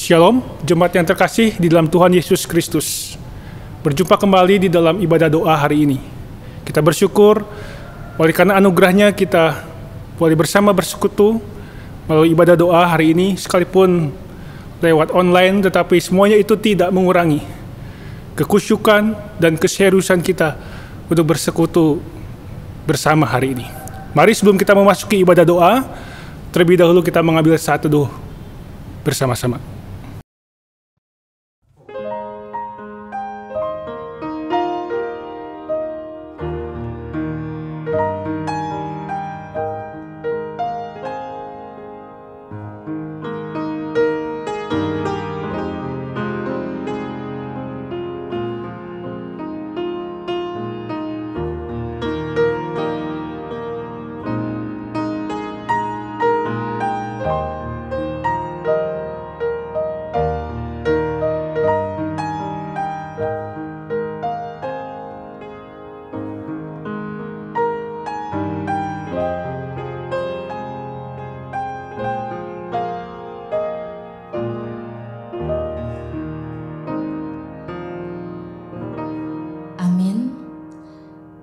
Shalom, jemaat yang terkasih di dalam Tuhan Yesus Kristus. Berjumpa kembali di dalam ibadah doa hari ini. Kita bersyukur oleh karena anugerahnya kita boleh bersama bersekutu melalui ibadah doa hari ini, sekalipun lewat online, tetapi semuanya itu tidak mengurangi kekusyukan dan keseriusan kita untuk bersekutu bersama hari ini. Mari sebelum kita memasuki ibadah doa, terlebih dahulu kita mengambil saat teduh bersama-sama.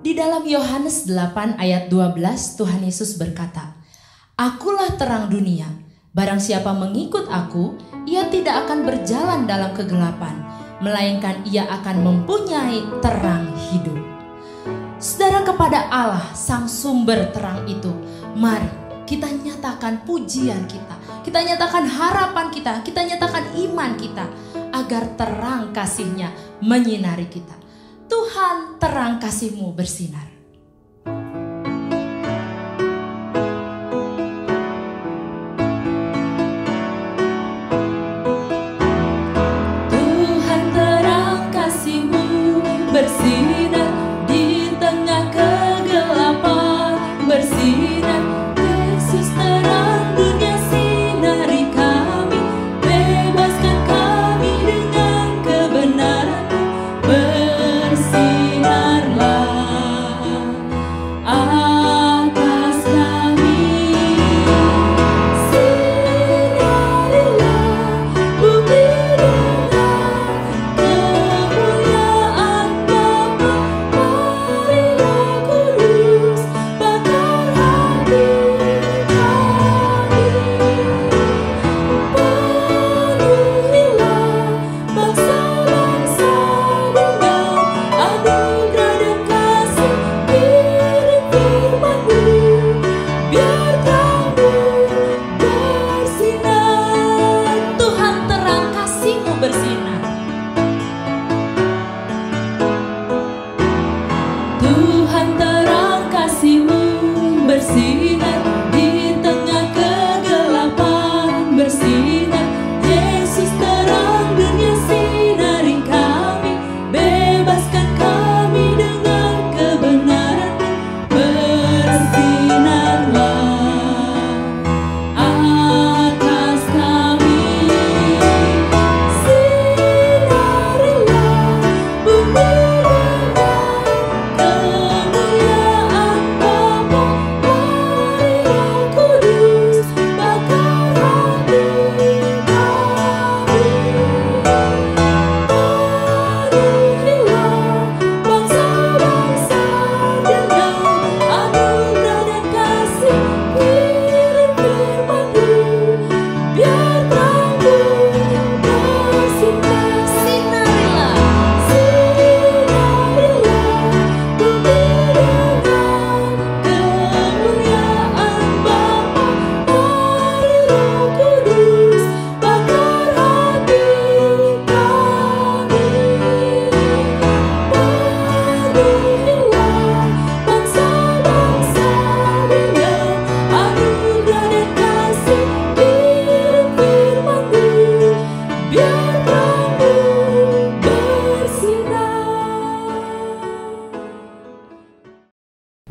Di dalam Yohanes 8 ayat 12 Tuhan Yesus berkata, "Akulah terang dunia, barang siapa mengikut aku, ia tidak akan berjalan dalam kegelapan, melainkan ia akan mempunyai terang hidup." Saudara, kepada Allah sang sumber terang itu, mari kita nyatakan pujian kita nyatakan harapan kita nyatakan iman kita, agar terang kasih-Nya menyinari kita. Tuhan, terang kasih-Mu bersinar. Tuhan, terang kasih-Mu bersinar di tengah kegelapan, bersinar. Yesus, terang dunia, sinari kami, bebaskan kami dengan kebenaran-Mu.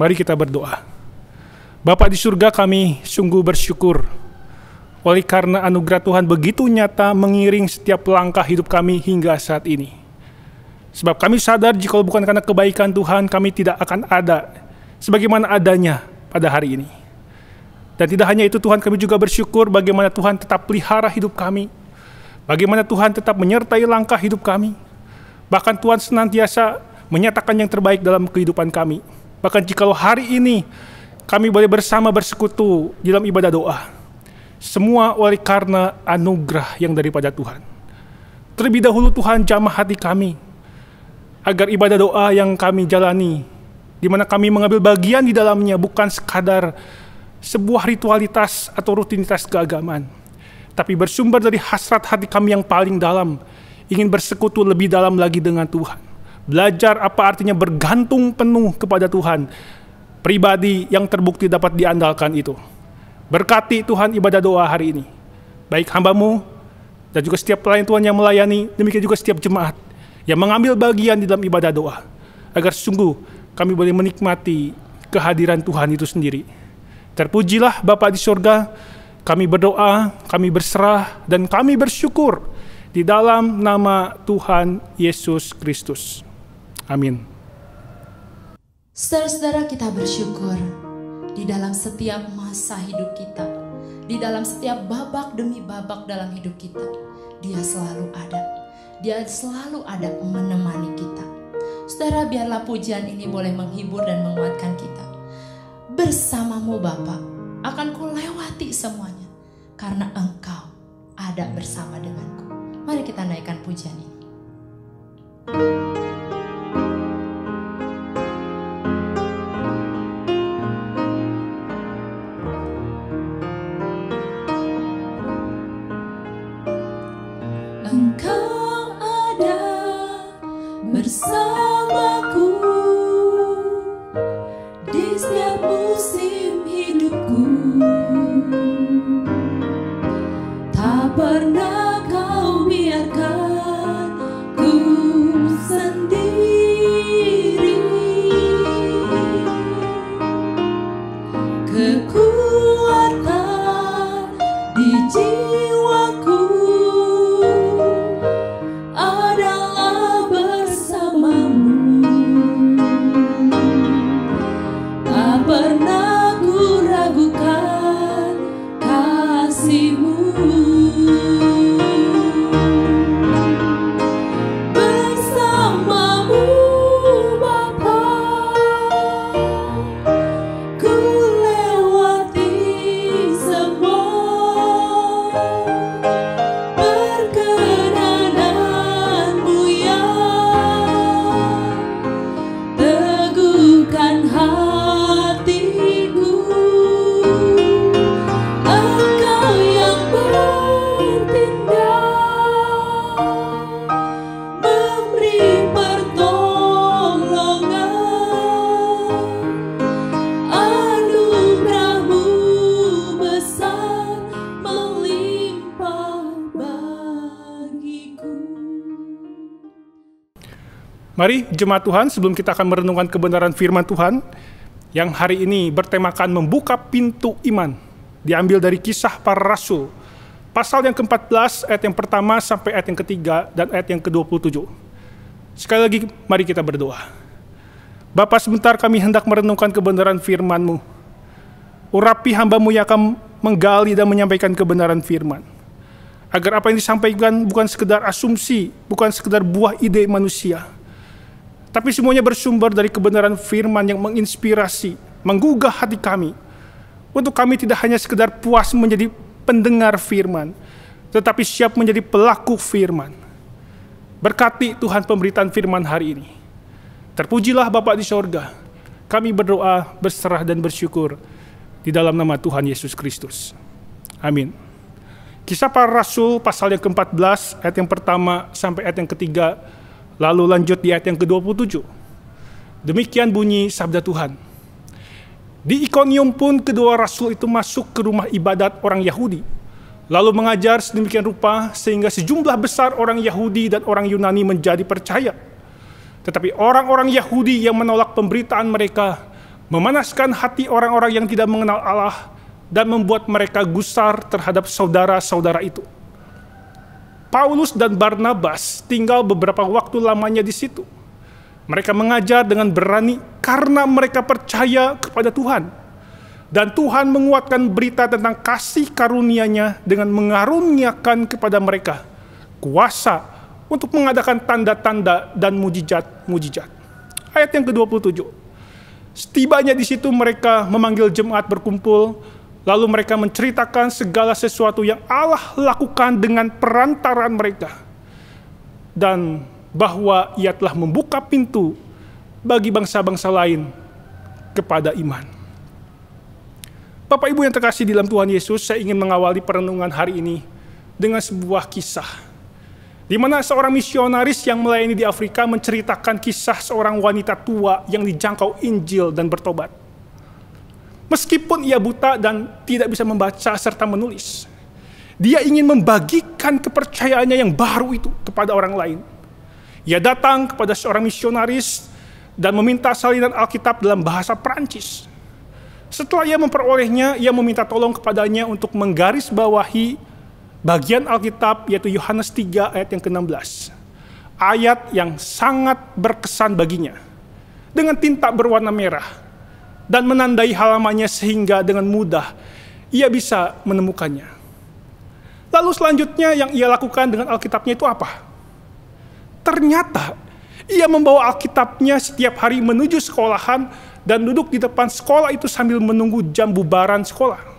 Mari kita berdoa. Bapa di surga, kami sungguh bersyukur oleh karena anugerah Tuhan begitu nyata mengiring setiap langkah hidup kami hingga saat ini. Sebab kami sadar jika bukan karena kebaikan Tuhan, kami tidak akan ada sebagaimana adanya pada hari ini. Dan tidak hanya itu Tuhan, kami juga bersyukur bagaimana Tuhan tetap pelihara hidup kami. Bagaimana Tuhan tetap menyertai langkah hidup kami. Bahkan Tuhan senantiasa menyatakan yang terbaik dalam kehidupan kami. Bahkan jikalau hari ini kami boleh bersama bersekutu di dalam ibadah doa, semua oleh karena anugerah yang daripada Tuhan. Terlebih dahulu Tuhan jamah hati kami, agar ibadah doa yang kami jalani, di mana kami mengambil bagian di dalamnya bukan sekadar sebuah ritualitas atau rutinitas keagamaan, tapi bersumber dari hasrat hati kami yang paling dalam, ingin bersekutu lebih dalam lagi dengan Tuhan. Belajar apa artinya bergantung penuh kepada Tuhan, pribadi yang terbukti dapat diandalkan itu. Berkati Tuhan ibadah doa hari ini, baik hamba-Mu dan juga setiap pelayan Tuhan yang melayani, demikian juga setiap jemaat yang mengambil bagian di dalam ibadah doa, agar sungguh kami boleh menikmati kehadiran Tuhan itu sendiri. Terpujilah Bapa di surga, kami berdoa, kami berserah, dan kami bersyukur di dalam nama Tuhan Yesus Kristus. Amin. Saudara-saudara, kita bersyukur di dalam setiap masa hidup kita, di dalam setiap babak demi babak dalam hidup kita, Dia selalu ada. Dia selalu ada menemani kita. Saudara, biarlah pujian ini boleh menghibur dan menguatkan kita. Bersama-Mu Bapa, akan kulewati semuanya, karena Engkau ada bersama denganku. Mari kita naikkan pujian ini. Engkau ada bersamaku di setiap musim hidupku. Tak pernah Kau biarkan ku sendiri. Kekuatan di jiwaku adalah bersama-Mu. Tak pernah ku ragukan kasih-Mu. Bersama-Mu Bapa, ku lewati semua perkenanan-Mu yang teguhkan hatiku. Engkau yang bertindak, memberi pertolongan. Anugerah-Mu besar melimpah bagiku. Mari jemaat Tuhan, sebelum kita akan merenungkan kebenaran firman Tuhan yang hari ini bertemakan membuka pintu iman, diambil dari Kisah Para Rasul, pasal yang ke-14, ayat yang pertama sampai ayat yang ketiga dan ayat yang ke-27. Sekali lagi, mari kita berdoa. Bapa, sebentar kami hendak merenungkan kebenaran firman-Mu. Urapi hamba-Mu yang akan menggali dan menyampaikan kebenaran firman, agar apa yang disampaikan bukan sekedar asumsi, bukan sekedar buah ide manusia, tapi semuanya bersumber dari kebenaran firman yang menginspirasi, menggugah hati kami, untuk kami tidak hanya sekedar puas menjadi pendengar firman, tetapi siap menjadi pelaku firman. Berkati Tuhan pemberitaan firman hari ini. Terpujilah Bapa di sorga. Kami berdoa, berserah dan bersyukur di dalam nama Tuhan Yesus Kristus. Amin. Kisah Para Rasul pasal yang ke-14, ayat yang pertama sampai ayat yang ketiga, lalu lanjut di ayat yang ke-27. Demikian bunyi sabda Tuhan. Di Ikonium pun kedua rasul itu masuk ke rumah ibadat orang Yahudi, lalu mengajar sedemikian rupa sehingga sejumlah besar orang Yahudi dan orang Yunani menjadi percaya. Tetapi orang-orang Yahudi yang menolak pemberitaan mereka memanaskan hati orang-orang yang tidak mengenal Allah dan membuat mereka gusar terhadap saudara-saudara itu. Paulus dan Barnabas tinggal beberapa waktu lamanya di situ. Mereka mengajar dengan berani karena mereka percaya kepada Tuhan. Dan Tuhan menguatkan berita tentang kasih karunia-Nya dengan mengaruniakan kepada mereka kuasa untuk mengadakan tanda-tanda dan mujizat-mujizat. Ayat yang ke-27. Setibanya di situ mereka memanggil jemaat berkumpul, lalu mereka menceritakan segala sesuatu yang Allah lakukan dengan perantaraan mereka, dan bahwa Ia telah membuka pintu bagi bangsa-bangsa lain kepada iman. Bapak Ibu yang terkasih di dalam Tuhan Yesus, saya ingin mengawali perenungan hari ini dengan sebuah kisah, di mana seorang misionaris yang melayani di Afrika menceritakan kisah seorang wanita tua yang dijangkau Injil dan bertobat. Meskipun ia buta dan tidak bisa membaca serta menulis, dia ingin membagikan kepercayaannya yang baru itu kepada orang lain. Ia datang kepada seorang misionaris dan meminta salinan Alkitab dalam bahasa Perancis. Setelah ia memperolehnya, ia meminta tolong kepadanya untuk menggarisbawahi bagian Alkitab, yaitu Yohanes 3 ayat yang ke-16. Ayat yang sangat berkesan baginya, dengan tinta berwarna merah, dan menandai halamannya sehingga dengan mudah ia bisa menemukannya. Lalu selanjutnya yang ia lakukan dengan Alkitabnya itu apa? Ternyata ia membawa Alkitabnya setiap hari menuju sekolahan dan duduk di depan sekolah itu sambil menunggu jam bubaran sekolah.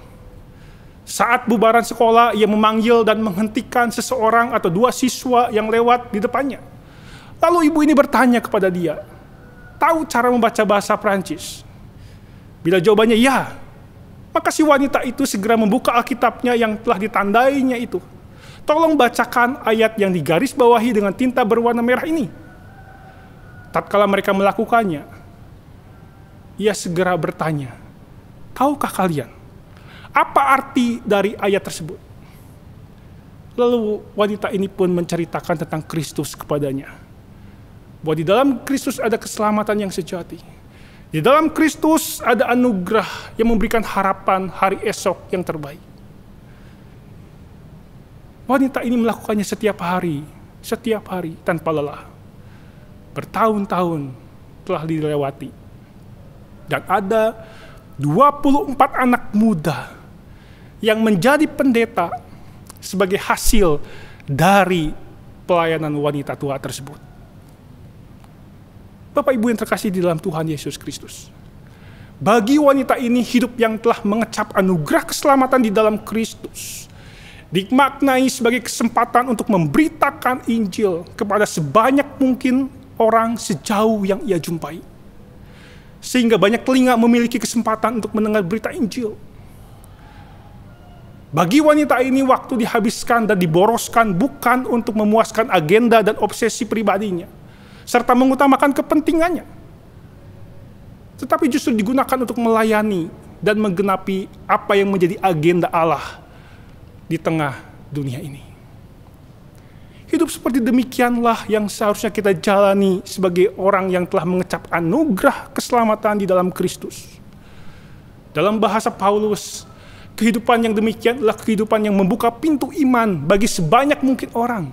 Saat bubaran sekolah, ia memanggil dan menghentikan seseorang atau dua siswa yang lewat di depannya. Lalu ibu ini bertanya kepada dia, tahu cara membaca bahasa Prancis? Bila jawabannya ya, maka si wanita itu segera membuka Alkitabnya yang telah ditandainya itu. Tolong bacakan ayat yang digarisbawahi dengan tinta berwarna merah ini. Tatkala mereka melakukannya, ia segera bertanya, tahukah kalian apa arti dari ayat tersebut? Lalu wanita ini pun menceritakan tentang Kristus kepadanya. Bahwa di dalam Kristus ada keselamatan yang sejati. Di dalam Kristus ada anugerah yang memberikan harapan hari esok yang terbaik. Wanita ini melakukannya setiap hari tanpa lelah. Bertahun-tahun telah dilewati. Dan ada 24 anak muda yang menjadi pendeta sebagai hasil dari pelayanan wanita tua tersebut. Bapak Ibu yang terkasih di dalam Tuhan Yesus Kristus, bagi wanita ini hidup yang telah mengecap anugerah keselamatan di dalam Kristus dimaknai sebagai kesempatan untuk memberitakan Injil kepada sebanyak mungkin orang sejauh yang ia jumpai. Sehingga banyak telinga memiliki kesempatan untuk mendengar berita Injil. Bagi wanita ini waktu dihabiskan dan diboroskan bukan untuk memuaskan agenda dan obsesi pribadinya, serta mengutamakan kepentingannya, tetapi justru digunakan untuk melayani dan menggenapi apa yang menjadi agenda Allah di tengah dunia ini. Hidup seperti demikianlah yang seharusnya kita jalani sebagai orang yang telah mengecap anugerah keselamatan di dalam Kristus. Dalam bahasa Paulus, kehidupan yang demikian adalah kehidupan yang membuka pintu iman bagi sebanyak mungkin orang.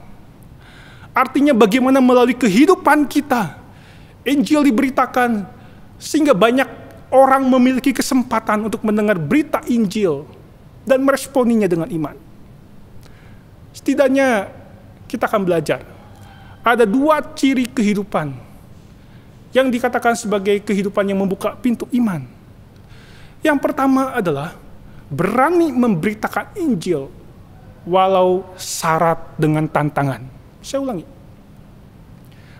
Artinya bagaimana melalui kehidupan kita, Injil diberitakan sehingga banyak orang memiliki kesempatan untuk mendengar berita Injil dan meresponinya dengan iman. Setidaknya kita akan belajar ada 2 ciri kehidupan yang dikatakan sebagai kehidupan yang membuka pintu iman. Yang pertama adalah berani memberitakan Injil walau syarat dengan tantangan. Saya ulangi.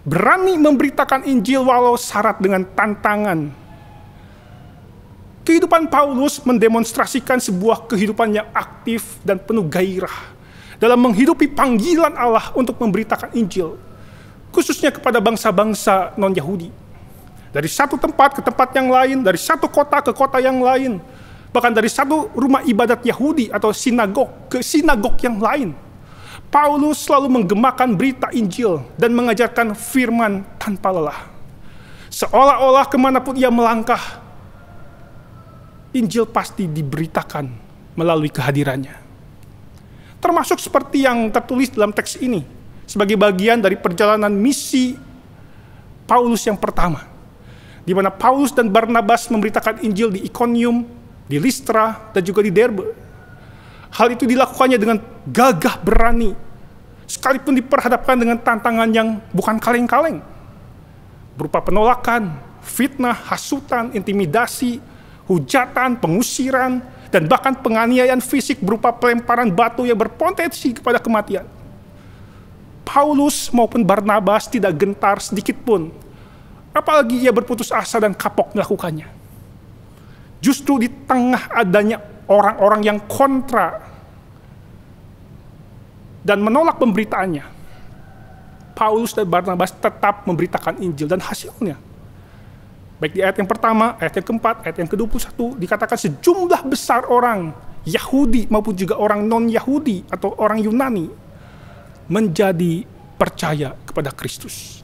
Berani memberitakan Injil walau syarat dengan tantangan. Kehidupan Paulus mendemonstrasikan sebuah kehidupan yang aktif dan penuh gairah dalam menghidupi panggilan Allah untuk memberitakan Injil, khususnya kepada bangsa-bangsa non-Yahudi. Dari satu tempat ke tempat yang lain, dari satu kota ke kota yang lain, bahkan dari satu rumah ibadat Yahudi atau sinagog ke sinagog yang lain. Paulus selalu menggemakan berita Injil dan mengajarkan firman tanpa lelah. Seolah-olah kemanapun ia melangkah, Injil pasti diberitakan melalui kehadirannya. Termasuk seperti yang tertulis dalam teks ini, sebagai bagian dari perjalanan misi Paulus yang pertama, di mana Paulus dan Barnabas memberitakan Injil di Ikonium, di Listra, dan juga di Derbe. Hal itu dilakukannya dengan gagah berani, sekalipun diperhadapkan dengan tantangan yang bukan kaleng-kaleng, berupa penolakan, fitnah, hasutan, intimidasi, hujatan, pengusiran, dan bahkan penganiayaan fisik berupa pelemparan batu yang berpotensi kepada kematian. Paulus maupun Barnabas tidak gentar sedikit pun, apalagi ia berputus asa dan kapok melakukannya. Justru di tengah adanya orang-orang yang kontra dan menolak pemberitaannya, Paulus dan Barnabas tetap memberitakan Injil, dan hasilnya, baik di ayat yang pertama, ayat yang keempat, ayat yang ke-21, dikatakan sejumlah besar orang Yahudi maupun juga orang non-Yahudi atau orang Yunani menjadi percaya kepada Kristus.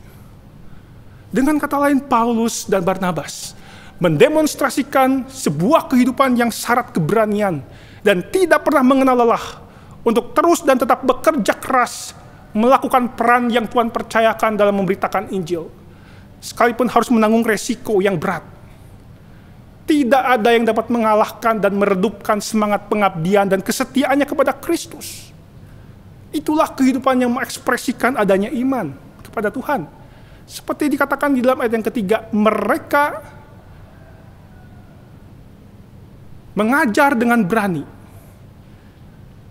Dengan kata lain, Paulus dan Barnabas mendemonstrasikan sebuah kehidupan yang syarat keberanian dan tidak pernah mengenal lelah untuk terus dan tetap bekerja keras melakukan peran yang Tuhan percayakan dalam memberitakan Injil, sekalipun harus menanggung resiko yang berat. Tidak ada yang dapat mengalahkan dan meredupkan semangat pengabdian dan kesetiaannya kepada Kristus. Itulah kehidupan yang mengekspresikan adanya iman kepada Tuhan. Seperti dikatakan di dalam ayat yang ketiga, mereka mengajar dengan berani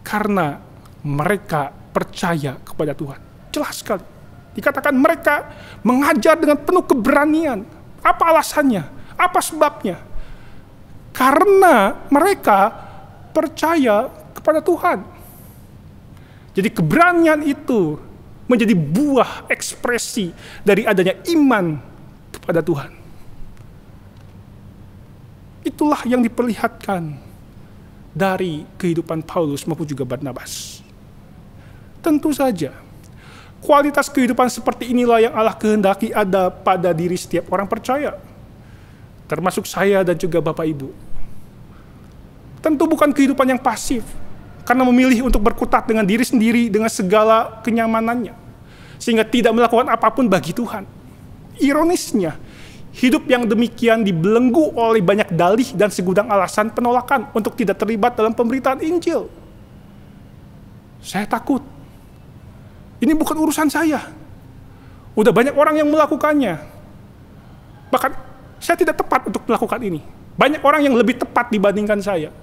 karena mereka percaya kepada Tuhan. Jelas sekali. Dikatakan mereka mengajar dengan penuh keberanian. Apa alasannya? Apa sebabnya? Karena mereka percaya kepada Tuhan. Jadi keberanian itu menjadi buah ekspresi dari adanya iman kepada Tuhan. Itulah yang diperlihatkan dari kehidupan Paulus maupun juga Barnabas. Tentu saja, kualitas kehidupan seperti inilah yang Allah kehendaki ada pada diri setiap orang percaya, termasuk saya dan juga Bapak Ibu. Tentu bukan kehidupan yang pasif, karena memilih untuk berkutat dengan diri sendiri dengan segala kenyamanannya, sehingga tidak melakukan apapun bagi Tuhan. Ironisnya, hidup yang demikian dibelenggu oleh banyak dalih dan segudang alasan penolakan untuk tidak terlibat dalam pemberitaan Injil. Saya takut. Ini bukan urusan saya. Udah banyak orang yang melakukannya. Bahkan saya tidak tepat untuk melakukan ini. Banyak orang yang lebih tepat dibandingkan saya.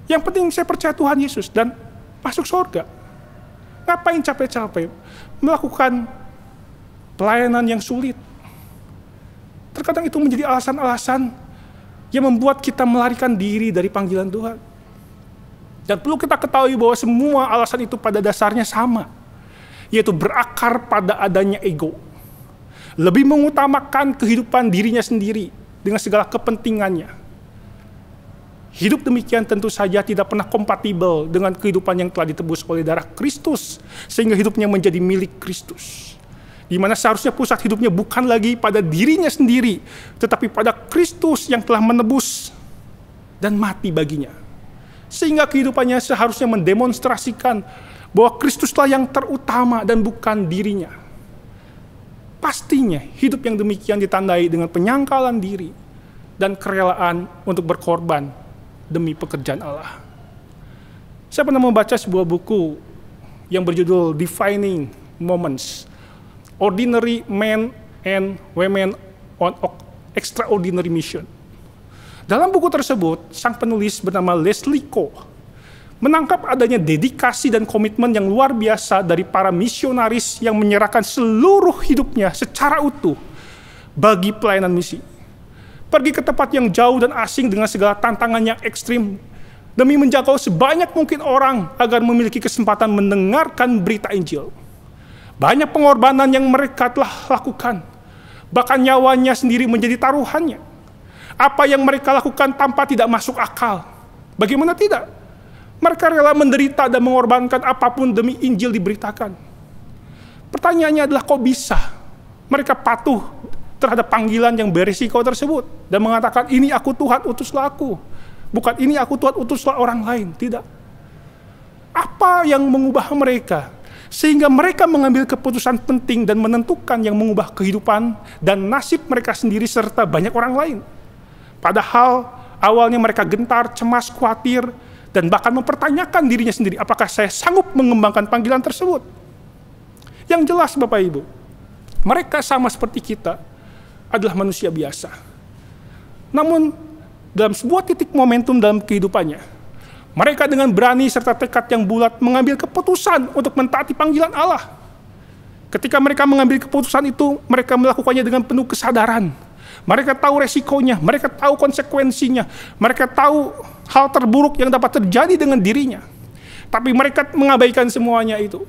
Yang penting saya percaya Tuhan Yesus dan masuk surga. Ngapain capek-capek melakukan pelayanan yang sulit? Terkadang itu menjadi alasan-alasan yang membuat kita melarikan diri dari panggilan Tuhan. Dan perlu kita ketahui bahwa semua alasan itu pada dasarnya sama, yaitu berakar pada adanya ego. Lebih mengutamakan kehidupan dirinya sendiri dengan segala kepentingannya. Hidup demikian tentu saja tidak pernah kompatibel dengan kehidupan yang telah ditebus oleh darah Kristus, sehingga hidupnya menjadi milik Kristus. Di mana seharusnya pusat hidupnya bukan lagi pada dirinya sendiri, tetapi pada Kristus yang telah menebus dan mati baginya. Sehingga kehidupannya seharusnya mendemonstrasikan bahwa Kristuslah yang terutama dan bukan dirinya. Pastinya hidup yang demikian ditandai dengan penyangkalan diri dan kerelaan untuk berkorban demi pekerjaan Allah. Saya pernah membaca sebuah buku yang berjudul Defining Moments, Ordinary Men and Women on Extraordinary Mission. Dalam buku tersebut, sang penulis bernama Leslie Ko menangkap adanya dedikasi dan komitmen yang luar biasa dari para misionaris yang menyerahkan seluruh hidupnya secara utuh bagi pelayanan misi. Pergi ke tempat yang jauh dan asing dengan segala tantangan yang ekstrim demi menjangkau sebanyak mungkin orang agar memiliki kesempatan mendengarkan berita Injil. Banyak pengorbanan yang mereka telah lakukan, bahkan nyawanya sendiri menjadi taruhannya. Apa yang mereka lakukan tanpa tidak masuk akal. Bagaimana tidak? Mereka rela menderita dan mengorbankan apapun demi Injil diberitakan. Pertanyaannya adalah, kok bisa mereka patuh terhadap panggilan yang berisiko tersebut dan mengatakan, ini aku Tuhan, utuslah aku. Bukan ini aku Tuhan, utuslah orang lain. Tidak. Apa yang mengubah mereka sehingga mereka mengambil keputusan penting dan menentukan yang mengubah kehidupan dan nasib mereka sendiri serta banyak orang lain? Padahal awalnya mereka gentar, cemas, khawatir dan bahkan mempertanyakan dirinya sendiri, apakah saya sanggup mengembangkan panggilan tersebut? Yang jelas Bapak Ibu, mereka sama seperti kita adalah manusia biasa. Namun dalam sebuah titik momentum dalam kehidupannya, mereka dengan berani serta tekad yang bulat mengambil keputusan untuk mentaati panggilan Allah. Ketika mereka mengambil keputusan itu, mereka melakukannya dengan penuh kesadaran. Mereka tahu resikonya, mereka tahu konsekuensinya, mereka tahu hal terburuk yang dapat terjadi dengan dirinya. Tapi mereka mengabaikan semuanya itu.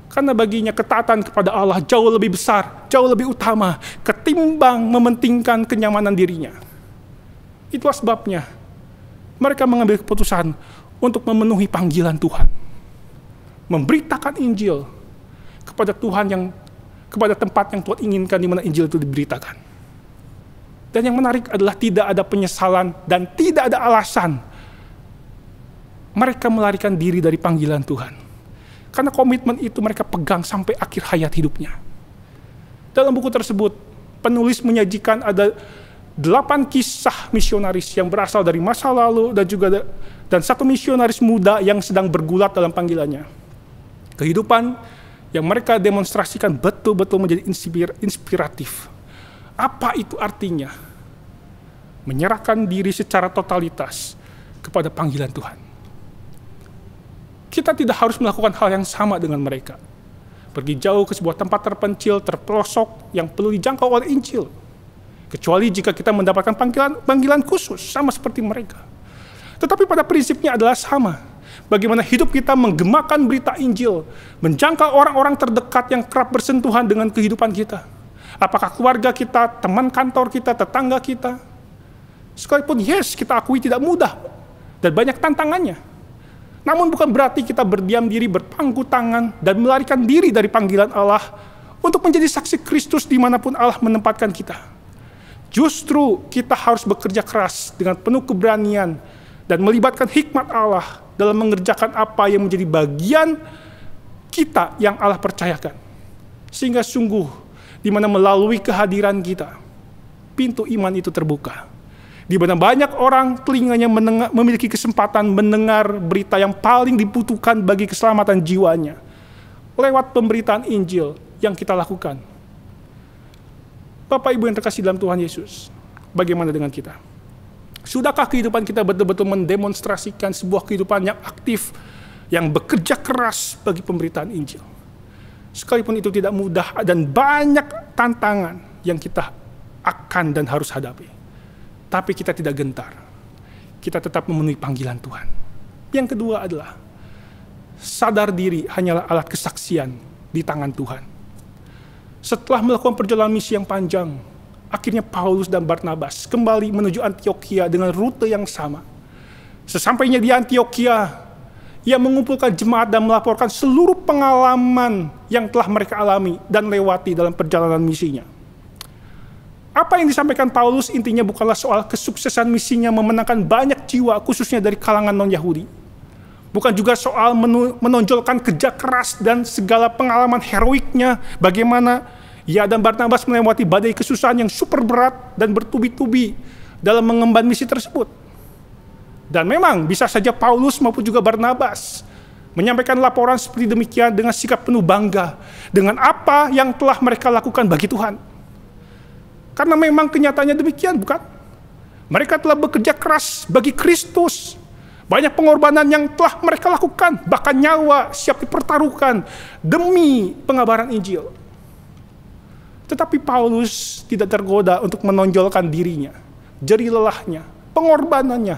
Karena baginya ketaatan kepada Allah jauh lebih besar, jauh lebih utama, ketimbang mementingkan kenyamanan dirinya. Itulah sebabnya mereka mengambil keputusan untuk memenuhi panggilan Tuhan. Memberitakan Injil kepada kepada tempat yang Tuhan inginkan di mana Injil itu diberitakan. Dan yang menarik adalah tidak ada penyesalan dan tidak ada alasan mereka melarikan diri dari panggilan Tuhan. Karena komitmen itu mereka pegang sampai akhir hayat hidupnya. Dalam buku tersebut, penulis menyajikan ada 8 kisah misionaris yang berasal dari masa lalu dan satu misionaris muda yang sedang bergulat dalam panggilannya. Kehidupan yang mereka demonstrasikan betul-betul menjadi inspiratif. Apa itu artinya? Menyerahkan diri secara totalitas kepada panggilan Tuhan. Kita tidak harus melakukan hal yang sama dengan mereka. Pergi jauh ke sebuah tempat terpencil, terpelosok, yang perlu dijangkau oleh Injil. Kecuali jika kita mendapatkan panggilan khusus, sama seperti mereka. Tetapi pada prinsipnya adalah sama. Bagaimana hidup kita menggemakan berita Injil, menjangkau orang-orang terdekat yang kerap bersentuhan dengan kehidupan kita. Apakah keluarga kita, teman kantor kita, tetangga kita. Sekalipun kita akui tidak mudah dan banyak tantangannya. Namun bukan berarti kita berdiam diri, berpangku tangan, dan melarikan diri dari panggilan Allah untuk menjadi saksi Kristus dimanapun Allah menempatkan kita. Justru kita harus bekerja keras dengan penuh keberanian dan melibatkan hikmat Allah dalam mengerjakan apa yang menjadi bagian kita yang Allah percayakan. Sehingga sungguh, di mana melalui kehadiran kita, pintu iman itu terbuka. Di mana banyak orang telinganya memiliki kesempatan mendengar berita yang paling dibutuhkan bagi keselamatan jiwanya. Lewat pemberitaan Injil yang kita lakukan. Bapak Ibu yang terkasih dalam Tuhan Yesus, bagaimana dengan kita? Sudahkah kehidupan kita betul-betul mendemonstrasikan sebuah kehidupan yang aktif, yang bekerja keras bagi pemberitaan Injil? Sekalipun itu tidak mudah dan banyak tantangan yang kita akan dan harus hadapi. Tapi kita tidak gentar. Kita tetap memenuhi panggilan Tuhan. Yang kedua adalah sadar diri hanyalah alat kesaksian di tangan Tuhan. Setelah melakukan perjalanan misi yang panjang, akhirnya Paulus dan Barnabas kembali menuju Antiokhia dengan rute yang sama. Sesampainya di Antiokhia, ia mengumpulkan jemaat dan melaporkan seluruh pengalaman yang telah mereka alami dan lewati dalam perjalanan misinya. Apa yang disampaikan Paulus intinya bukanlah soal kesuksesan misinya memenangkan banyak jiwa khususnya dari kalangan non-Yahudi. Bukan juga soal menonjolkan kerja keras dan segala pengalaman heroiknya bagaimana ia dan Barnabas melewati badai kesusahan yang super berat dan bertubi-tubi dalam mengemban misi tersebut. Dan memang bisa saja Paulus maupun juga Barnabas menyampaikan laporan seperti demikian dengan sikap penuh bangga dengan apa yang telah mereka lakukan bagi Tuhan. Karena memang kenyataannya demikian, bukan? Mereka telah bekerja keras bagi Kristus. Banyak pengorbanan yang telah mereka lakukan, bahkan nyawa siap dipertaruhkan demi pengabaran Injil. Tetapi Paulus tidak tergoda untuk menonjolkan dirinya, jerih lelahnya, pengorbanannya.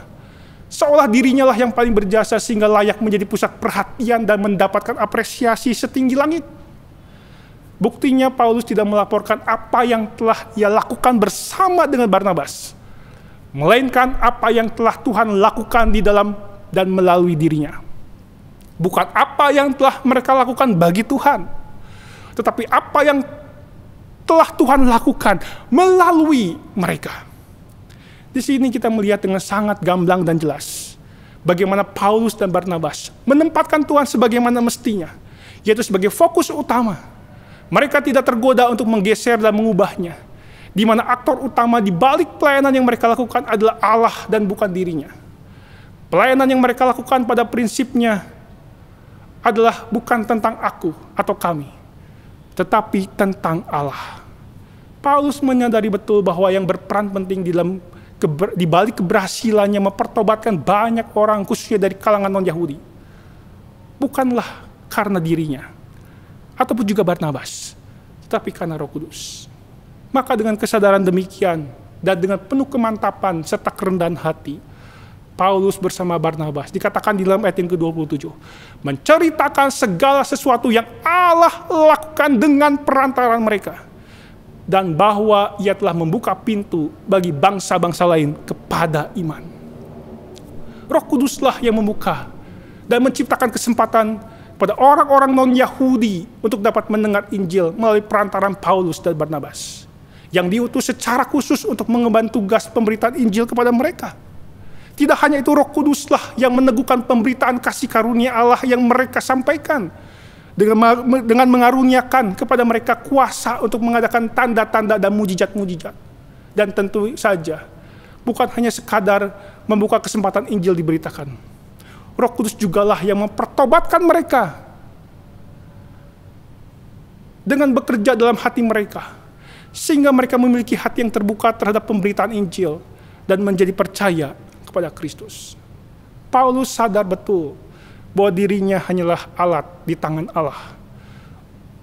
Seolah dirinya lah yang paling berjasa sehingga layak menjadi pusat perhatian dan mendapatkan apresiasi setinggi langit. Buktinya Paulus tidak melaporkan apa yang telah ia lakukan bersama dengan Barnabas, melainkan apa yang telah Tuhan lakukan di dalam dan melalui dirinya. Bukan apa yang telah mereka lakukan bagi Tuhan, tetapi apa yang telah Tuhan lakukan melalui mereka. Di sini kita melihat dengan sangat gamblang dan jelas bagaimana Paulus dan Barnabas menempatkan Tuhan sebagaimana mestinya, yaitu sebagai fokus utama. Mereka tidak tergoda untuk menggeser dan mengubahnya, di mana aktor utama di balik pelayanan yang mereka lakukan adalah Allah dan bukan dirinya. Pelayanan yang mereka lakukan pada prinsipnya adalah bukan tentang aku atau kami, tetapi tentang Allah. Paulus menyadari betul bahwa yang berperan penting di balik keberhasilannya mempertobatkan banyak orang, khususnya dari kalangan non-Yahudi, bukanlah karena dirinya, ataupun juga Barnabas, tetapi karena Roh Kudus. Maka dengan kesadaran demikian, dan dengan penuh kemantapan serta kerendahan hati, Paulus bersama Barnabas, dikatakan di dalam ayat yang ke-27, menceritakan segala sesuatu yang Allah lakukan dengan perantaraan mereka, dan bahwa ia telah membuka pintu bagi bangsa-bangsa lain kepada iman. Roh Kuduslah yang membuka dan menciptakan kesempatan pada orang-orang non-Yahudi untuk dapat mendengar Injil melalui perantaran Paulus dan Barnabas, yang diutus secara khusus untuk mengemban tugas pemberitaan Injil kepada mereka. Tidak hanya itu, Roh Kuduslah yang meneguhkan pemberitaan kasih karunia Allah yang mereka sampaikan, dengan mengaruniakan kepada mereka kuasa untuk mengadakan tanda-tanda dan mujizat-mujizat. Dan tentu saja, bukan hanya sekadar membuka kesempatan Injil diberitakan. Roh Kudus jugalah yang mempertobatkan mereka dengan bekerja dalam hati mereka, sehingga mereka memiliki hati yang terbuka terhadap pemberitaan Injil dan menjadi percaya kepada Kristus. Paulus sadar betul bahwa dirinya hanyalah alat di tangan Allah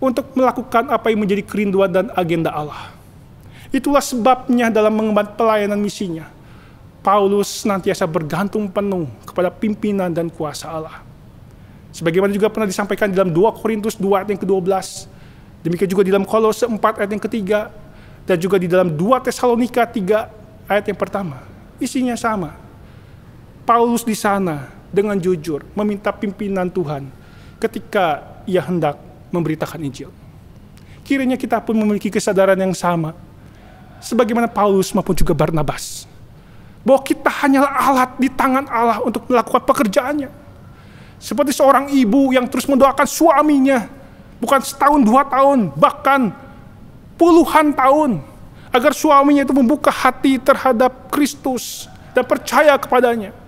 untuk melakukan apa yang menjadi kerinduan dan agenda Allah. Itulah sebabnya dalam mengemban pelayanan misinya, Paulus senantiasa bergantung penuh kepada pimpinan dan kuasa Allah. Sebagaimana juga pernah disampaikan dalam 2 Korintus 2 ayat yang ke-12, demikian juga di dalam Kolose 4 ayat yang ke-3, dan juga di dalam 2 Tesalonika 3 ayat yang pertama. Isinya sama. Paulus di sana dengan jujur meminta pimpinan Tuhan ketika ia hendak memberitakan Injil. Kiranya kita pun memiliki kesadaran yang sama, sebagaimana Paulus maupun juga Barnabas, bahwa kita hanyalah alat di tangan Allah untuk melakukan pekerjaannya. Seperti seorang ibu yang terus mendoakan suaminya, bukan setahun, 2 tahun, bahkan puluhan tahun, agar suaminya itu membuka hati terhadap Kristus dan percaya kepadanya.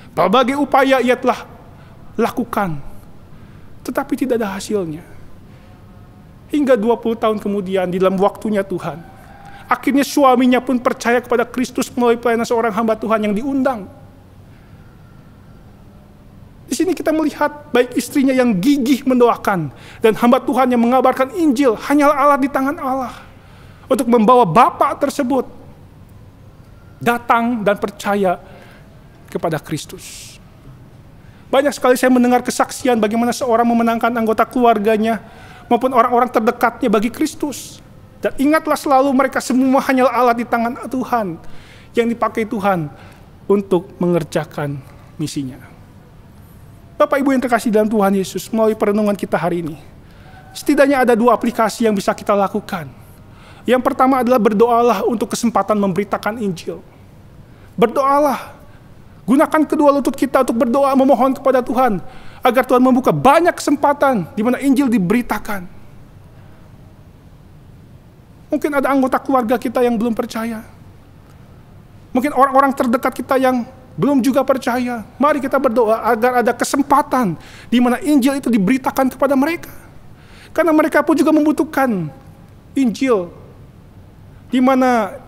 Berbagai upaya ia telah lakukan, tetapi tidak ada hasilnya. Hingga 20 tahun kemudian, di dalam waktunya Tuhan, akhirnya suaminya pun percaya kepada Kristus melalui pelayanan seorang hamba Tuhan yang diundang. Di sini kita melihat baik istrinya yang gigih mendoakan dan hamba Tuhan yang mengabarkan Injil hanyalah alat di tangan Allah untuk membawa bapak tersebut datang dan percaya kepada Kristus. Banyak sekali saya mendengar kesaksian bagaimana seorang memenangkan anggota keluarganya maupun orang-orang terdekatnya bagi Kristus. Dan ingatlah selalu, mereka semua hanyalah alat di tangan Tuhan yang dipakai Tuhan untuk mengerjakan misinya. Bapak Ibu yang terkasih dalam Tuhan Yesus, melalui perenungan kita hari ini, setidaknya ada 2 aplikasi yang bisa kita lakukan. Yang pertama adalah berdoalah untuk kesempatan memberitakan Injil. Berdoalah. Gunakan kedua lutut kita untuk berdoa, memohon kepada Tuhan agar Tuhan membuka banyak kesempatan di mana Injil diberitakan. Mungkin ada anggota keluarga kita yang belum percaya. Mungkin orang-orang terdekat kita yang belum juga percaya. Mari kita berdoa agar ada kesempatan di mana Injil itu diberitakan kepada mereka. Karena mereka pun juga membutuhkan Injil, di mana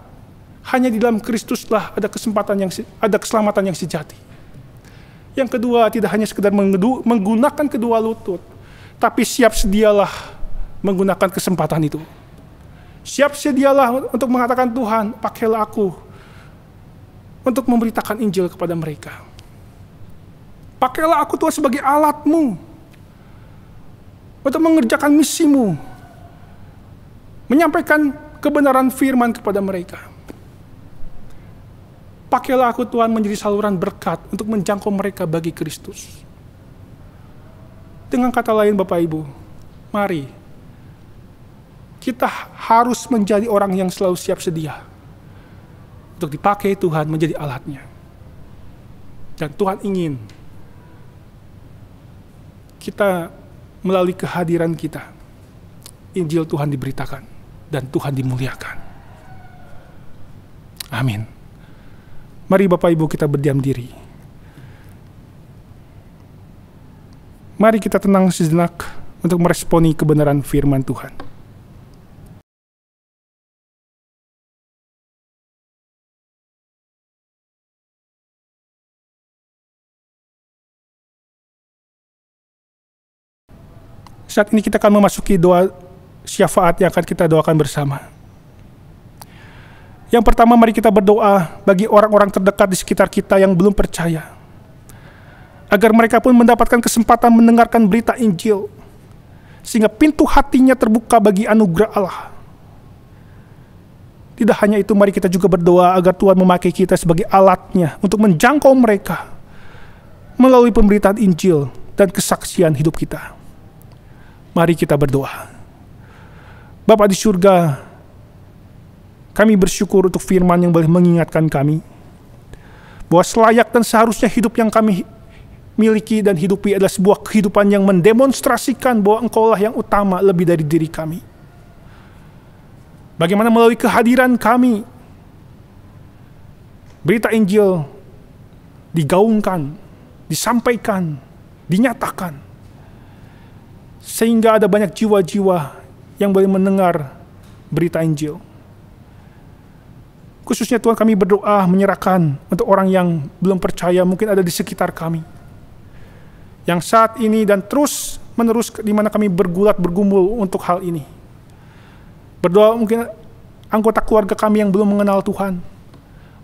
hanya di dalam Kristuslah ada keselamatan yang sejati. Yang kedua, tidak hanya sekedar menggunakan kedua lutut, tapi siap sedialah menggunakan kesempatan itu. Siap sedialah untuk mengatakan, Tuhan, pakailah aku untuk memberitakan Injil kepada mereka. Pakailah aku Tuhan sebagai alatmu untuk mengerjakan misimu, menyampaikan kebenaran firman kepada mereka. Pakailah aku Tuhan menjadi saluran berkat untuk menjangkau mereka bagi Kristus. Dengan kata lain Bapak Ibu, mari kita harus menjadi orang yang selalu siap sedia untuk dipakai Tuhan menjadi alatnya. Dan Tuhan ingin kita melalui kehadiran kita, Injil Tuhan diberitakan dan Tuhan dimuliakan. Amin. Mari Bapak Ibu kita berdiam diri Mari kita tenang sejenak untuk meresponi kebenaran firman Tuhan. Saat ini kita akan memasuki doa syafaat yang akan kita doakan bersama. Yang pertama, mari kita berdoa bagi orang-orang terdekat di sekitar kita yang belum percaya, agar mereka pun mendapatkan kesempatan mendengarkan berita Injil, sehingga pintu hatinya terbuka bagi anugerah Allah. Tidak hanya itu, mari kita juga berdoa agar Tuhan memakai kita sebagai alatnya untuk menjangkau mereka melalui pemberitaan Injil dan kesaksian hidup kita. Mari kita berdoa. Bapa di surga, kami bersyukur untuk firman yang boleh mengingatkan kami bahwa selayak dan seharusnya hidup yang kami miliki dan hidupi adalah sebuah kehidupan yang mendemonstrasikan bahwa Engkaulah yang utama lebih dari diri kami. Bagaimana melalui kehadiran kami, berita Injil digaungkan, disampaikan, dinyatakan, sehingga ada banyak jiwa-jiwa yang boleh mendengar berita Injil. Khususnya Tuhan, kami berdoa menyerahkan untuk orang yang belum percaya, mungkin ada di sekitar kami, yang saat ini dan terus menerus di mana kami bergumul untuk hal ini. Berdoa mungkin anggota keluarga kami yang belum mengenal Tuhan.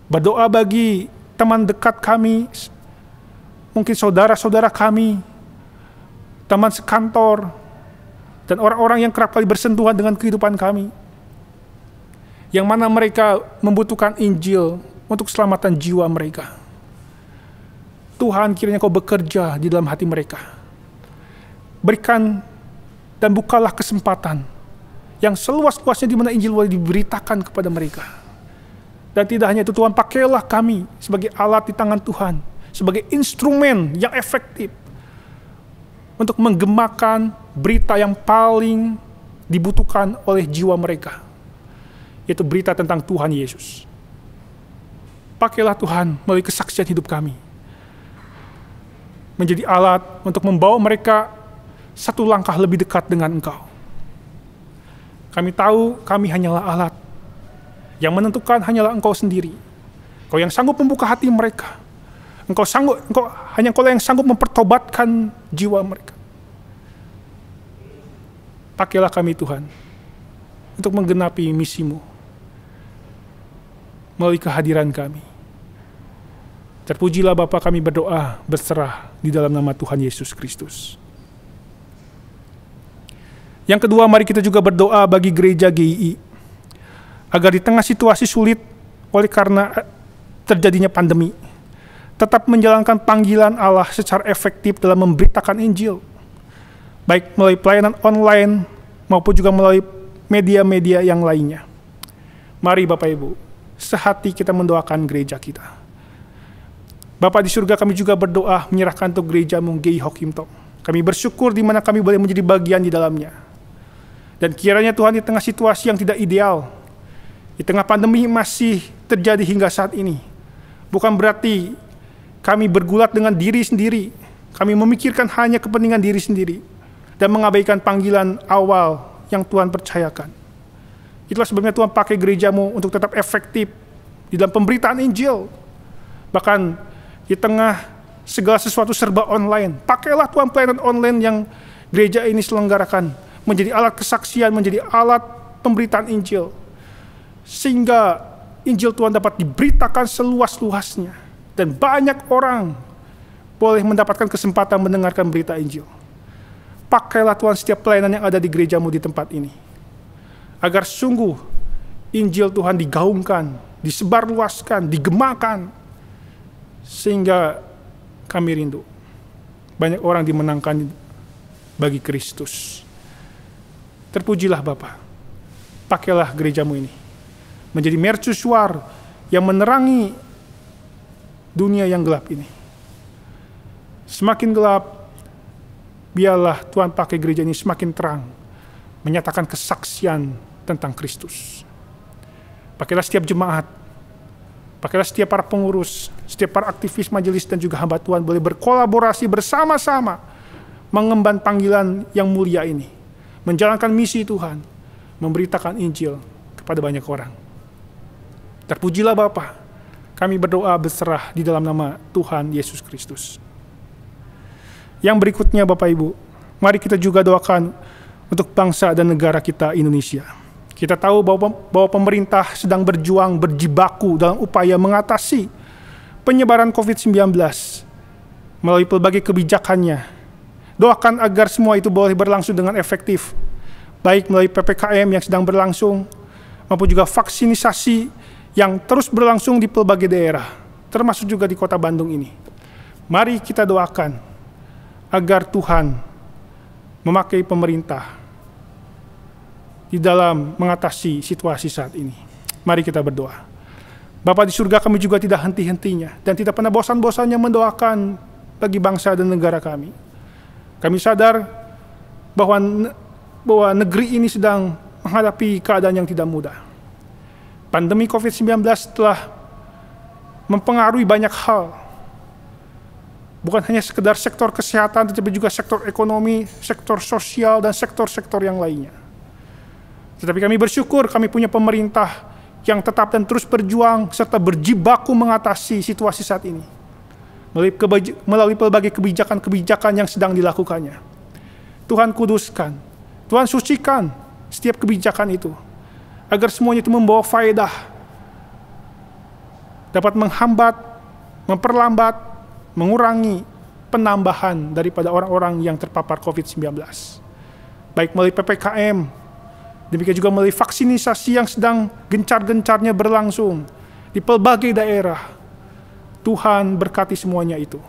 Berdoa bagi teman dekat kami, mungkin saudara-saudara kami, teman sekantor, dan orang-orang yang kerap kali bersentuhan dengan kehidupan kami, yang mana mereka membutuhkan Injil untuk keselamatan jiwa mereka. Tuhan, kiranya Kau bekerja di dalam hati mereka. Berikan dan bukalah kesempatan yang seluas-luasnya di mana Injil boleh diberitakan kepada mereka. Dan tidak hanya itu Tuhan, pakailah kami sebagai alat di tangan Tuhan, sebagai instrumen yang efektif untuk menggemakan berita yang paling dibutuhkan oleh jiwa mereka, yaitu berita tentang Tuhan Yesus. Pakailah Tuhan melalui kesaksian hidup kami, menjadi alat untuk membawa mereka satu langkah lebih dekat dengan Engkau. Kami tahu kami hanyalah alat, yang menentukan hanyalah Engkau sendiri. Engkau yang sanggup membuka hati mereka. Hanya Engkau yang sanggup mempertobatkan jiwa mereka. Pakailah kami Tuhan untuk menggenapi misi-Mu melalui kehadiran kami. Terpujilah Bapa, kami berdoa berserah di dalam nama Tuhan Yesus Kristus. Yang kedua, mari kita juga berdoa bagi gereja GII, agar di tengah situasi sulit oleh karena terjadinya pandemi, tetap menjalankan panggilan Allah secara efektif dalam memberitakan Injil, baik melalui pelayanan online maupun juga melalui media-media yang lainnya. Mari Bapak Ibu, sehati kita mendoakan gereja kita. Bapa di surga, kami juga berdoa menyerahkan untuk gereja-Mu GII Hokimto. Kami bersyukur di mana kami boleh menjadi bagian di dalamnya. Dan kiranya Tuhan, di tengah situasi yang tidak ideal, di tengah pandemi masih terjadi hingga saat ini, bukan berarti kami bergulat dengan diri sendiri, kami memikirkan hanya kepentingan diri sendiri, dan mengabaikan panggilan awal yang Tuhan percayakan. Itulah sebabnya Tuhan pakai gereja-Mu untuk tetap efektif di dalam pemberitaan Injil. Bahkan di tengah segala sesuatu serba online, pakailah Tuhan pelayanan online yang gereja ini selenggarakan, menjadi alat kesaksian, menjadi alat pemberitaan Injil, sehingga Injil Tuhan dapat diberitakan seluas-luasnya, dan banyak orang boleh mendapatkan kesempatan mendengarkan berita Injil. Pakailah Tuhan setiap pelayanan yang ada di gereja-Mu di tempat ini, agar sungguh Injil Tuhan digaungkan, disebarluaskan, digemakan, sehingga kami rindu banyak orang dimenangkan bagi Kristus. Terpujilah Bapa, pakailah gereja-Mu ini menjadi mercusuar yang menerangi dunia yang gelap ini. Semakin gelap, biarlah Tuhan pakai gereja ini semakin terang, menyatakan kesaksian tentang Kristus. Pakailah setiap jemaat, pakailah setiap para pengurus, setiap para aktivis majelis dan juga hamba Tuhan boleh berkolaborasi bersama-sama mengemban panggilan yang mulia ini, menjalankan misi Tuhan, memberitakan Injil kepada banyak orang. Terpujilah Bapa, kami berdoa berserah di dalam nama Tuhan Yesus Kristus. Yang berikutnya Bapak Ibu, mari kita juga doakan untuk bangsa dan negara kita Indonesia. Kita tahu bahwa pemerintah sedang berjuang berjibaku dalam upaya mengatasi penyebaran COVID-19 melalui berbagai kebijakannya. Doakan agar semua itu boleh berlangsung dengan efektif, baik melalui PPKM yang sedang berlangsung, maupun juga vaksinisasi yang terus berlangsung di berbagai daerah, termasuk juga di kota Bandung ini. Mari kita doakan agar Tuhan memakai pemerintah di dalam mengatasi situasi saat ini. Mari kita berdoa. Bapa di surga, kami juga tidak henti-hentinya dan tidak pernah bosan-bosannya mendoakan bagi bangsa dan negara kami. Kami sadar bahwa negeri ini sedang menghadapi keadaan yang tidak mudah. Pandemi COVID-19 telah mempengaruhi banyak hal. Bukan hanya sekedar sektor kesehatan, tetapi juga sektor ekonomi, sektor sosial, dan sektor-sektor yang lainnya. Tetapi kami bersyukur kami punya pemerintah yang tetap dan terus berjuang serta berjibaku mengatasi situasi saat ini melalui berbagai kebijakan-kebijakan yang sedang dilakukannya. Tuhan kuduskan, Tuhan sucikan setiap kebijakan itu, agar semuanya itu membawa faedah, dapat menghambat, memperlambat, mengurangi penambahan daripada orang-orang yang terpapar COVID-19. Baik melalui PPKM, demikian juga melalui vaksinisasi yang sedang gencar-gencarnya berlangsung di pelbagai daerah. Tuhan berkati semuanya itu,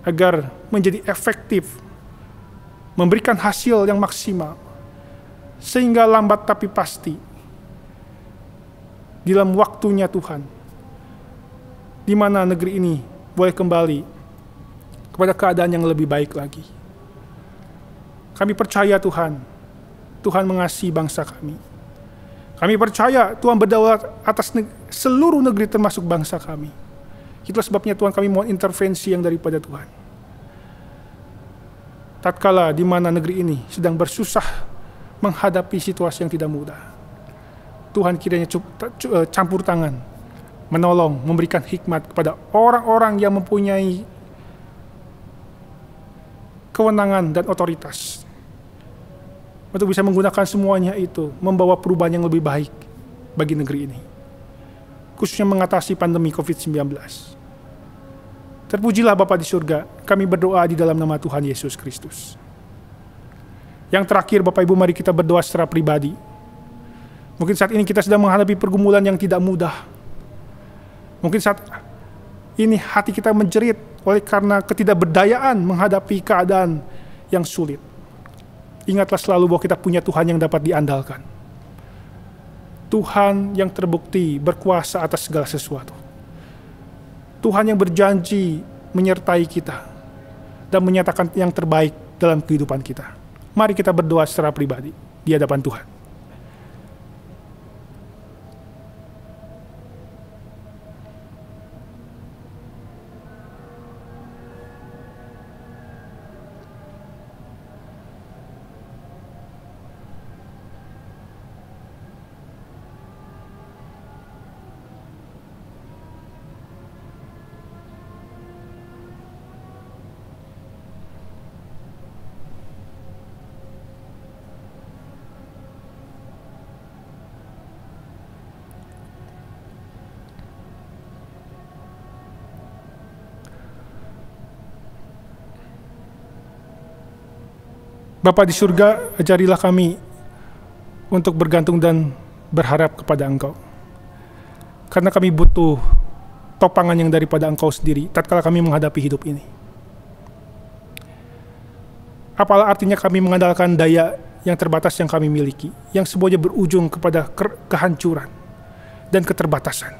agar menjadi efektif, memberikan hasil yang maksimal, sehingga lambat tapi pasti, di dalam waktunya Tuhan, di mana negeri ini boleh kembali kepada keadaan yang lebih baik lagi. Kami percaya Tuhan mengasihi bangsa kami. Kami percaya Tuhan berdaulat atas seluruh negeri termasuk bangsa kami. Itulah sebabnya Tuhan kami mohon intervensi yang daripada Tuhan. Tatkala di mana negeri ini sedang bersusah menghadapi situasi yang tidak mudah, Tuhan kiranya campur tangan, menolong, memberikan hikmat kepada orang-orang yang mempunyai kewenangan dan otoritas untuk bisa menggunakan semuanya itu membawa perubahan yang lebih baik bagi negeri ini, khususnya mengatasi pandemi COVID-19. Terpujilah Bapa di surga, kami berdoa di dalam nama Tuhan Yesus Kristus. Yang terakhir Bapak Ibu, mari kita berdoa secara pribadi. Mungkin saat ini kita sedang menghadapi pergumulan yang tidak mudah. Mungkin saat ini hati kita menjerit oleh karena ketidakberdayaan menghadapi keadaan yang sulit. Ingatlah selalu bahwa kita punya Tuhan yang dapat diandalkan. Tuhan yang terbukti berkuasa atas segala sesuatu. Tuhan yang berjanji menyertai kita dan menyatakan yang terbaik dalam kehidupan kita. Mari kita berdoa secara pribadi di hadapan Tuhan. Bapa di surga, ajarilah kami untuk bergantung dan berharap kepada Engkau. Karena kami butuh topangan yang daripada Engkau sendiri tatkala kami menghadapi hidup ini. Apalah artinya kami mengandalkan daya yang terbatas yang kami miliki, yang semuanya berujung kepada kehancuran dan keterbatasan.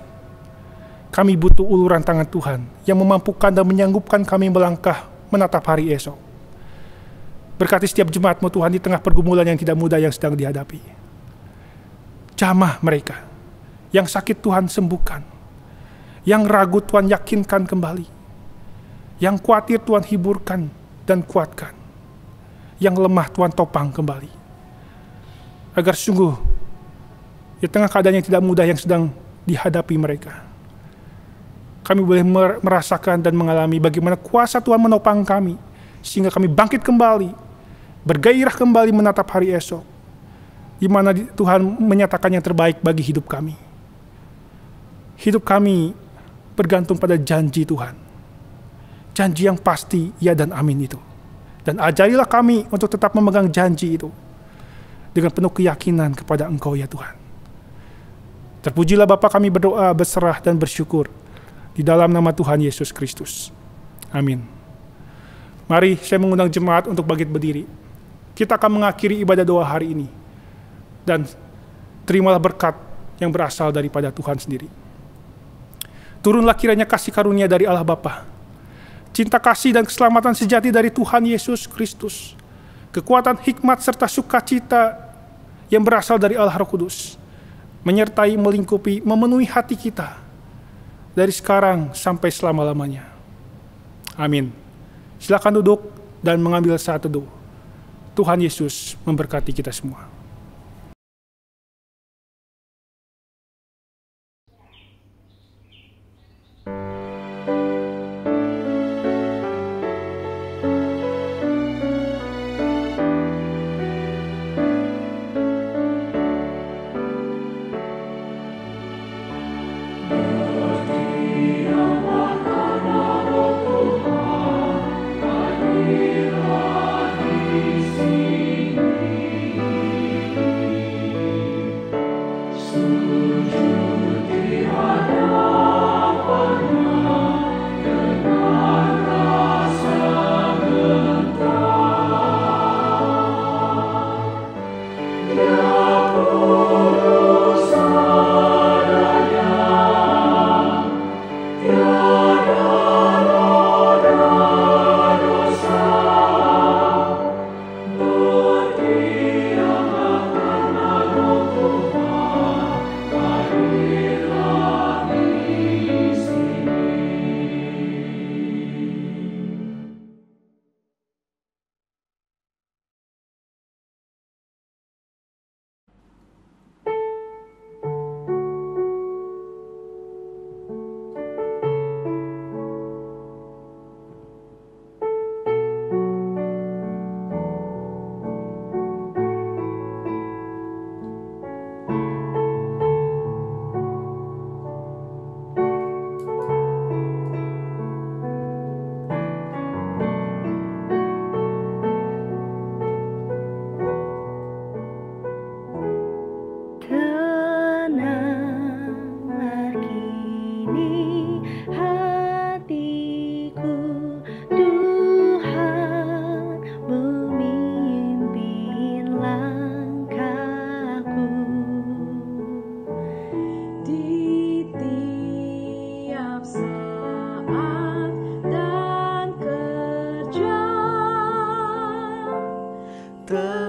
Kami butuh uluran tangan Tuhan yang memampukan dan menyanggupkan kami melangkah menatap hari esok. Berkati setiap jemaat-Mu Tuhan di tengah pergumulan yang tidak mudah yang sedang dihadapi. Jamah mereka. Yang sakit Tuhan sembuhkan. Yang ragu Tuhan yakinkan kembali. Yang khawatir Tuhan hiburkan dan kuatkan. Yang lemah Tuhan topang kembali. Agar sungguh di tengah keadaan yang tidak mudah yang sedang dihadapi mereka, kami boleh merasakan dan mengalami bagaimana kuasa Tuhan menopang kami, sehingga kami bangkit kembali, bergairah kembali menatap hari esok, di mana Tuhan menyatakan yang terbaik bagi hidup kami. Hidup kami bergantung pada janji Tuhan. Janji yang pasti, ya dan amin itu. Dan ajarilah kami untuk tetap memegang janji itu, dengan penuh keyakinan kepada Engkau ya Tuhan. Terpujilah Bapa, kami berdoa, berserah dan bersyukur di dalam nama Tuhan Yesus Kristus. Amin. Mari saya mengundang jemaat untuk bangkit berdiri. Kita akan mengakhiri ibadah doa hari ini. Dan terimalah berkat yang berasal daripada Tuhan sendiri. Turunlah kiranya kasih karunia dari Allah Bapa, cinta kasih dan keselamatan sejati dari Tuhan Yesus Kristus, kekuatan hikmat serta sukacita yang berasal dari Allah Roh Kudus, menyertai, melingkupi, memenuhi hati kita dari sekarang sampai selama-lamanya. Amin. Silakan duduk dan mengambil saat teduh. Tuhan Yesus memberkati kita semua. The